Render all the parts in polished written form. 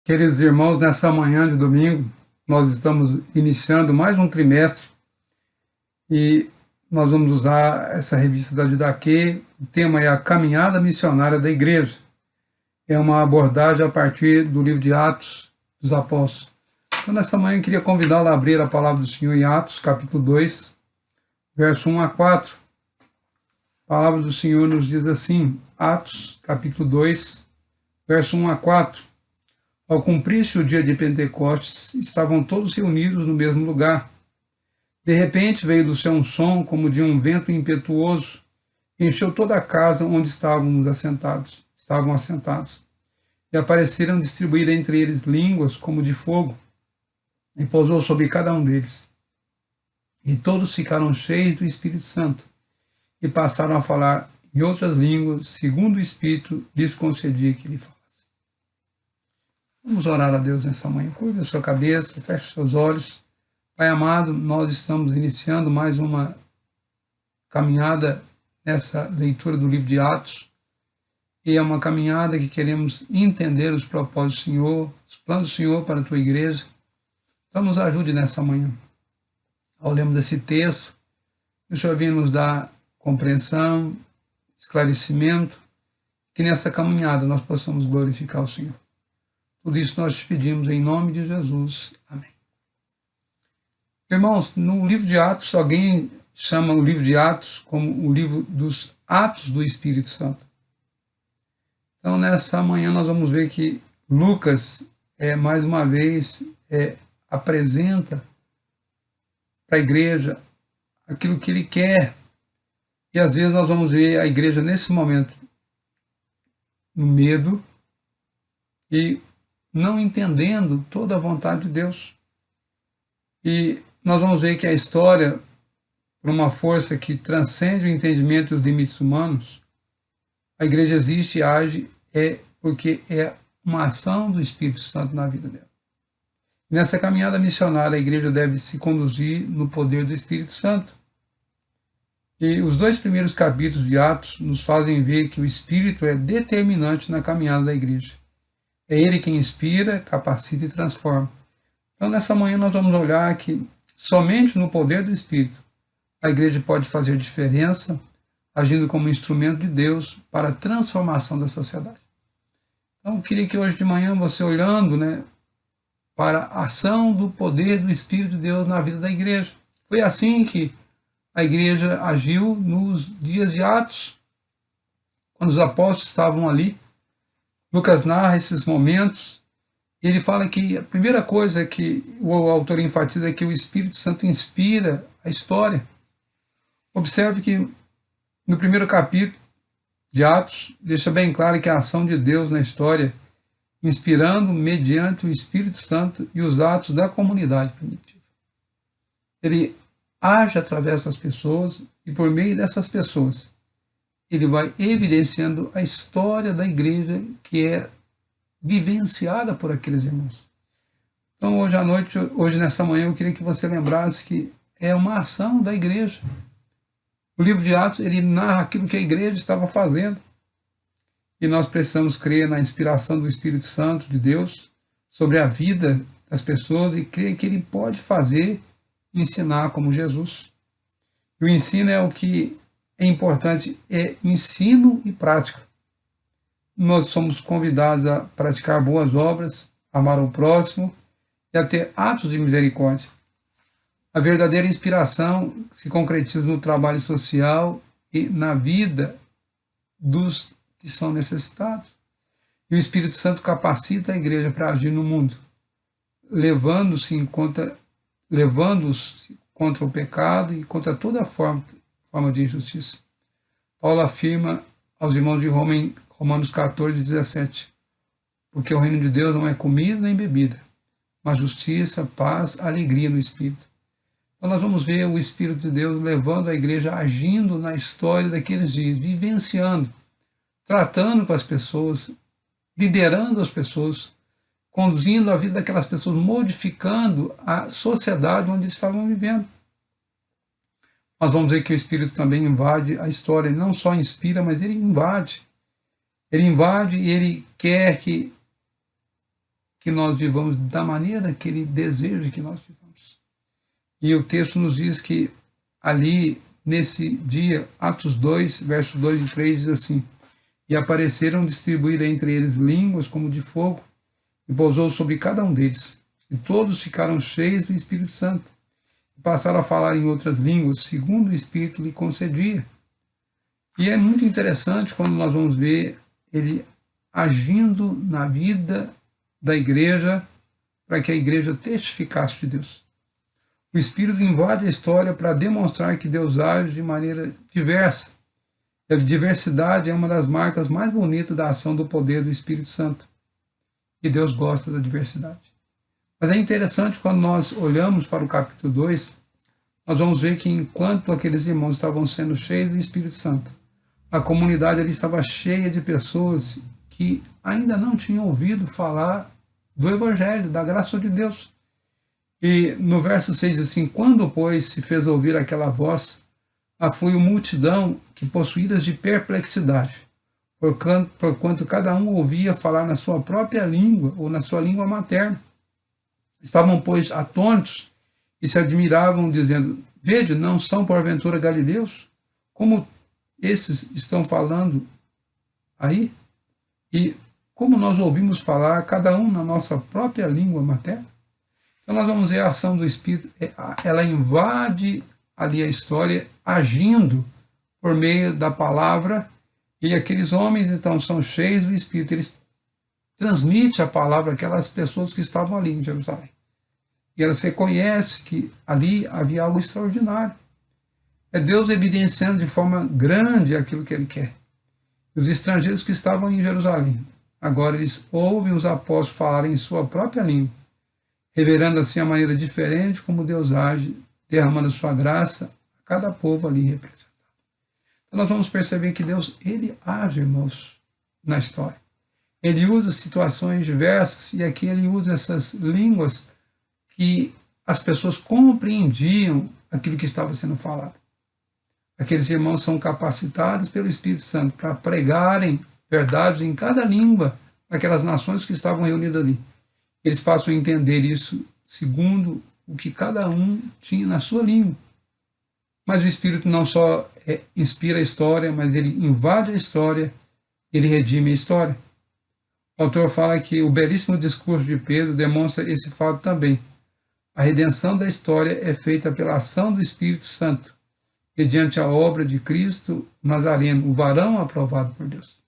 Queridos irmãos, nessa manhã de domingo, nós estamos iniciando mais um trimestre e nós vamos usar essa revista da Didaquê. O tema é a caminhada missionária da igreja. É uma abordagem a partir do livro de Atos dos Apóstolos. Então, nessa manhã, eu queria convidá-lo a abrir a palavra do Senhor em Atos, capítulo 2, verso 1 a 4. A palavra do Senhor nos diz assim, Atos, capítulo 2, verso 1 a 4. Ao cumprir-se o dia de Pentecostes, estavam todos reunidos no mesmo lugar. De repente veio do céu um som como de um vento impetuoso, e encheu toda a casa onde estavam assentados. E apareceram distribuir entre eles línguas como de fogo, e pousou sobre cada um deles. E todos ficaram cheios do Espírito Santo, e passaram a falar em outras línguas, segundo o Espírito lhes concedia que lhe falasse. Vamos orar a Deus nessa manhã. Curva a sua cabeça, feche seus olhos. Pai amado, nós estamos iniciando mais uma caminhada nessa leitura do livro de Atos. E é uma caminhada que queremos entender os propósitos do Senhor, os planos do Senhor para a tua igreja. Então nos ajude nessa manhã. Ao lermos esse texto, que o Senhor venha nos dar compreensão, esclarecimento, que nessa caminhada nós possamos glorificar o Senhor. Tudo isso nós te pedimos em nome de Jesus. Amém. Irmãos, no livro de Atos, alguém chama o livro de Atos como o livro dos Atos do Espírito Santo. Então, nessa manhã, nós vamos ver que Lucas, mais uma vez, apresenta para a igreja aquilo que ele quer. E às vezes nós vamos ver a igreja nesse momento no medo e não entendendo toda a vontade de Deus. E nós vamos ver que a história, por uma força que transcende o entendimento e os limites humanos, a igreja existe e age porque é uma ação do Espírito Santo na vida dela. Nessa caminhada missionária, a igreja deve se conduzir no poder do Espírito Santo. E os 2 primeiros capítulos de Atos nos fazem ver que o Espírito é determinante na caminhada da igreja. É ele quem inspira, capacita e transforma. Então, nessa manhã, nós vamos olhar que somente no poder do Espírito a igreja pode fazer diferença, agindo como instrumento de Deus para a transformação da sociedade. Então, eu queria que hoje de manhã você olhando para a ação do poder do Espírito de Deus na vida da igreja. Foi assim que a igreja agiu nos dias de Atos, quando os apóstolos estavam ali. Lucas narra esses momentos, e ele fala que a primeira coisa que o autor enfatiza é que o Espírito Santo inspira a história. Observe que no primeiro capítulo de Atos, deixa bem claro que a ação de Deus na história, inspirando mediante o Espírito Santo e os atos da comunidade primitiva. Ele age através das pessoas e por meio dessas pessoas, ele vai evidenciando a história da igreja que é vivenciada por aqueles irmãos. Então, hoje à noite, hoje nessa manhã, eu queria que você lembrasse que é uma ação da igreja. O livro de Atos, ele narra aquilo que a igreja estava fazendo. E nós precisamos crer na inspiração do Espírito Santo de Deus sobre a vida das pessoas e crer que ele pode fazer e ensinar como Jesus. E o ensino é o que é importante, é ensino e prática. Nós somos convidados a praticar boas obras, amar o próximo e a ter atos de misericórdia. A verdadeira inspiração se concretiza no trabalho social e na vida dos que são necessitados. E o Espírito Santo capacita a igreja para agir no mundo, levando-os contra o pecado e contra toda forma de injustiça. Paulo afirma aos irmãos de Roma em Romanos 14, 17, porque o reino de Deus não é comida nem bebida, mas justiça, paz, alegria no Espírito. Então nós vamos ver o Espírito de Deus levando a igreja, agindo na história daqueles dias, vivenciando, tratando com as pessoas, liderando as pessoas, conduzindo a vida daquelas pessoas, modificando a sociedade onde eles estavam vivendo. Nós vamos ver que o Espírito também invade a história, ele não só inspira, mas ele invade. Ele invade e ele quer que que nós vivamos da maneira que Ele deseja que nós vivamos. E o texto nos diz que ali, nesse dia, Atos 2, versos 2 e 3, diz assim: e apareceram distribuir entre eles línguas como de fogo, e pousou sobre cada um deles. E todos ficaram cheios do Espírito Santo, e passaram a falar em outras línguas, segundo o Espírito lhe concedia. E é muito interessante quando nós vamos ver ele agindo na vida da igreja, para que a igreja testificasse de Deus. O Espírito invade a história para demonstrar que Deus age de maneira diversa. A diversidade é uma das marcas mais bonitas da ação do poder do Espírito Santo. E Deus gosta da diversidade. Mas é interessante quando nós olhamos para o capítulo 2, nós vamos ver que enquanto aqueles irmãos estavam sendo cheios do Espírito Santo, a comunidade ali estava cheia de pessoas que ainda não tinham ouvido falar do Evangelho, da graça de Deus. E no verso 6 diz assim: quando, pois, se fez ouvir aquela voz, afluiu multidão que possuídas de perplexidade, porquanto cada um ouvia falar na sua própria língua ou na sua língua materna. Estavam, pois, atônitos e se admiravam, dizendo: vede, não são porventura galileus? Como esses estão falando aí? E como nós ouvimos falar, cada um na nossa própria língua materna? Então nós vamos ver a ação do Espírito, ela invade ali a história, agindo por meio da palavra, e aqueles homens então são cheios do Espírito, eles transmitem a palavra àquelas pessoas que estavam ali em Jerusalém. E elas reconhecem que ali havia algo extraordinário. É Deus evidenciando de forma grande aquilo que Ele quer. E os estrangeiros que estavam em Jerusalém, agora eles ouvem os apóstolos falarem em sua própria língua, revelando assim a maneira diferente como Deus age, derramando sua graça a cada povo ali representado. Então nós vamos perceber que Deus, Ele age, irmãos, na história. Ele usa situações diversas, e aqui Ele usa essas línguas que as pessoas compreendiam aquilo que estava sendo falado. Aqueles irmãos são capacitados pelo Espírito Santo para pregarem verdades em cada língua daquelas nações que estavam reunidas ali. Eles passam a entender isso segundo o que cada um tinha na sua língua. Mas o Espírito não só inspira a história, mas ele invade a história, ele redime a história. O autor fala que o belíssimo discurso de Pedro demonstra esse fato também. A redenção da história é feita pela ação do Espírito Santo, mediante a obra de Cristo Nazareno, o varão aprovado por Deus.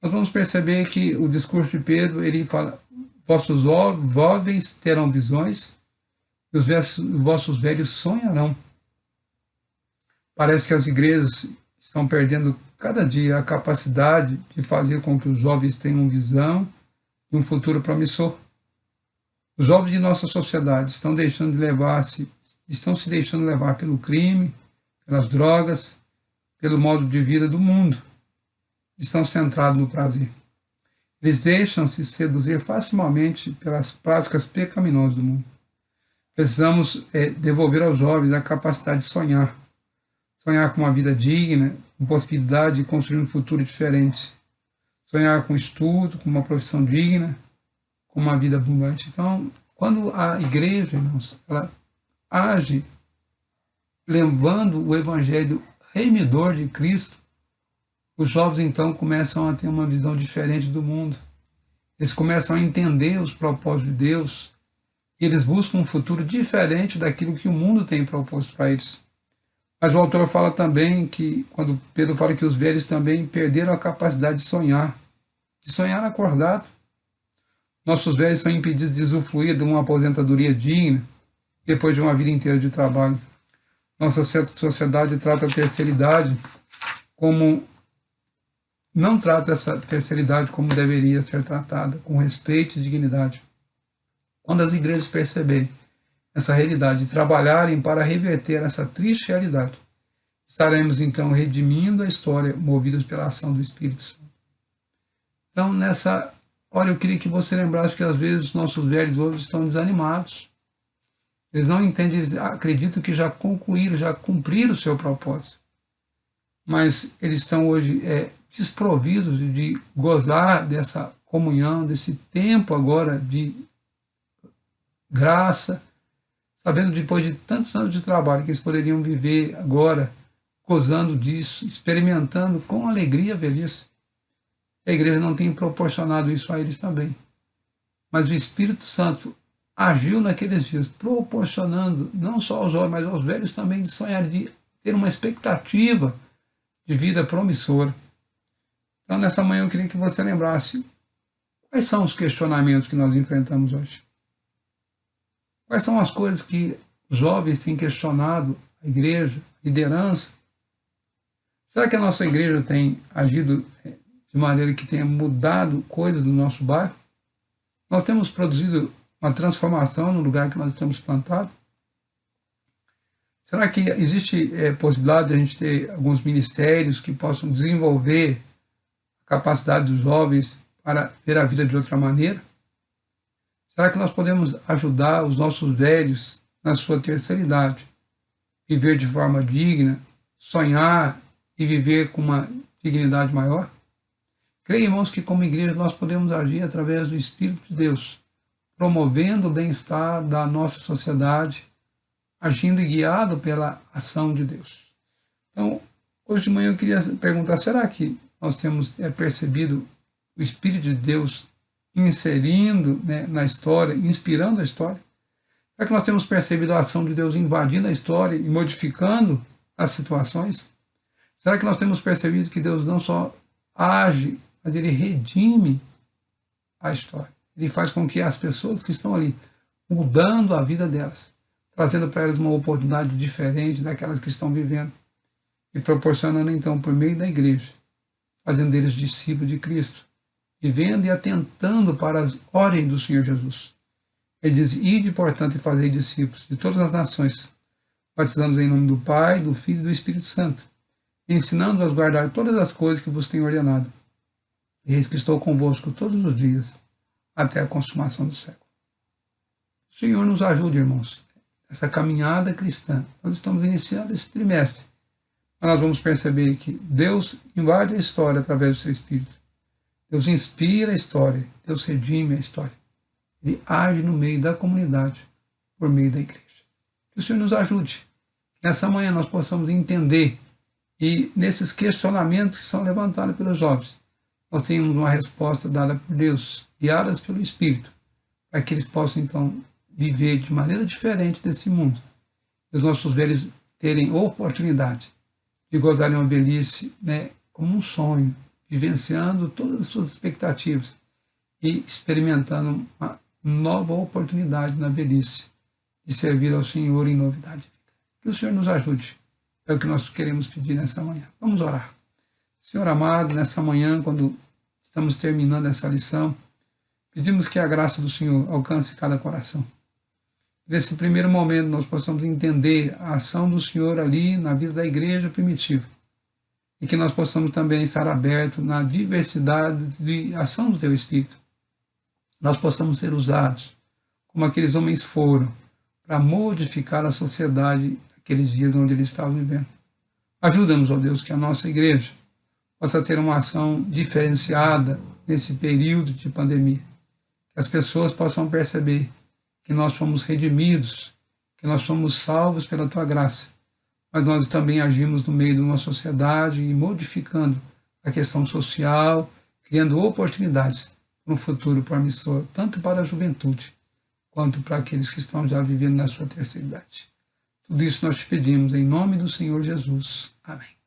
Nós vamos perceber que o discurso de Pedro, ele fala: vossos jovens terão visões e os vossos velhos sonharão. Parece que as igrejas estão perdendo cada dia a capacidade de fazer com que os jovens tenham visão e um futuro promissor. Os jovens de nossa sociedade estão se deixando levar pelo crime, pelas drogas, pelo modo de vida do mundo. Estão centrados no prazer. Eles deixam-se seduzir facilmente pelas práticas pecaminosas do mundo. Precisamos devolver aos jovens a capacidade de sonhar. Sonhar com uma vida digna, com possibilidade de construir um futuro diferente. Sonhar com estudo, com uma profissão digna, com uma vida abundante. Então, quando a igreja, irmãos, ela age levando o evangelho remidor de Cristo, os jovens então começam a ter uma visão diferente do mundo. Eles começam a entender os propósitos de Deus e eles buscam um futuro diferente daquilo que o mundo tem proposto para eles. Mas o autor fala também que, quando Pedro fala que os velhos também perderam a capacidade de sonhar acordado. Nossos velhos são impedidos de usufruir de uma aposentadoria digna depois de uma vida inteira de trabalho. Nossa sociedade trata a terceira idade como não trata essa terceira idade como deveria ser tratada, com respeito e dignidade. Quando as igrejas perceberem essa realidade e trabalharem para reverter essa triste realidade, estaremos então redimindo a história, movidos pela ação do Espírito Santo. Então, nessa hora eu queria que você lembrasse que às vezes os nossos velhos hoje estão desanimados. Eles não entendem, eles acreditam que já concluíram, já cumpriram o seu propósito. Mas eles estão hoje desprovidos de gozar dessa comunhão, desse tempo agora de graça, sabendo depois de tantos anos de trabalho que eles poderiam viver agora, gozando disso, experimentando com alegria a velhice. A igreja não tem proporcionado isso a eles também. Mas o Espírito Santo agiu naqueles dias, proporcionando, não só aos jovens, mas aos velhos também, de sonhar, de ter uma expectativa de vida promissora. Então, nessa manhã, eu queria que você lembrasse quais são os questionamentos que nós enfrentamos hoje. Quais são as coisas que os jovens têm questionado a igreja, a liderança? Será que a nossa igreja tem agido de maneira que tenha mudado coisas do nosso bairro? Nós temos produzido uma transformação no lugar que nós estamos plantados? Será que existe possibilidade de a gente ter alguns ministérios que possam desenvolver a capacidade dos jovens para ver a vida de outra maneira? Será que nós podemos ajudar os nossos velhos na sua terceira idade, viver de forma digna, sonhar e viver com uma dignidade maior? Creio, irmãos, que como igreja nós podemos agir através do Espírito de Deus, promovendo o bem-estar da nossa sociedade, agindo e guiado pela ação de Deus. Então, hoje de manhã eu queria perguntar, será que nós temos percebido o Espírito de Deus inserindo na história, inspirando a história? Será que nós temos percebido a ação de Deus invadindo a história e modificando as situações? Será que nós temos percebido que Deus não só age, mas Ele redime a história? Ele faz com que as pessoas que estão ali, mudando a vida delas, trazendo para elas uma oportunidade diferente daquelas que estão vivendo, e proporcionando então, por meio da igreja, fazendo deles discípulos de Cristo, vivendo e atentando para as ordens do Senhor Jesus. Ele diz, ide, portanto, e fazei discípulos de todas as nações, batizando-os em nome do Pai, do Filho e do Espírito Santo, ensinando-os a guardar todas as coisas que vos tenho ordenado. E eis que estou convosco todos os dias, até a consumação do século. O Senhor nos ajude, irmãos, essa caminhada cristã. Nós estamos iniciando esse trimestre, mas nós vamos perceber que Deus invade a história através do seu Espírito. Deus inspira a história, Deus redime a história. Ele age no meio da comunidade, por meio da igreja. Que o Senhor nos ajude, que nessa manhã nós possamos entender e nesses questionamentos que são levantados pelos jovens, nós tenhamos uma resposta dada por Deus, guiadas pelo Espírito, para que eles possam então viver de maneira diferente desse mundo. E os nossos velhos terem oportunidade de gozarem uma velhice como um sonho, vivenciando todas as suas expectativas e experimentando uma nova oportunidade na velhice de servir ao Senhor em novidade de vida. Que o Senhor nos ajude. É o que nós queremos pedir nessa manhã. Vamos orar. Senhor amado, nessa manhã, quando estamos terminando essa lição, pedimos que a graça do Senhor alcance cada coração. Nesse primeiro momento, nós possamos entender a ação do Senhor ali na vida da igreja primitiva. E que nós possamos também estar abertos na diversidade de ação do Teu Espírito. Nós possamos ser usados, como aqueles homens foram, para modificar a sociedade naqueles dias onde eles estavam vivendo. Ajuda-nos, ó Deus, que a nossa igreja possa ter uma ação diferenciada nesse período de pandemia. Que as pessoas possam perceber que nós fomos redimidos, que nós fomos salvos pela Tua graça, mas nós também agimos no meio de uma sociedade e modificando a questão social, criando oportunidades para um futuro promissor, tanto para a juventude, quanto para aqueles que estão já vivendo na sua terceira idade. Tudo isso nós te pedimos em nome do Senhor Jesus. Amém.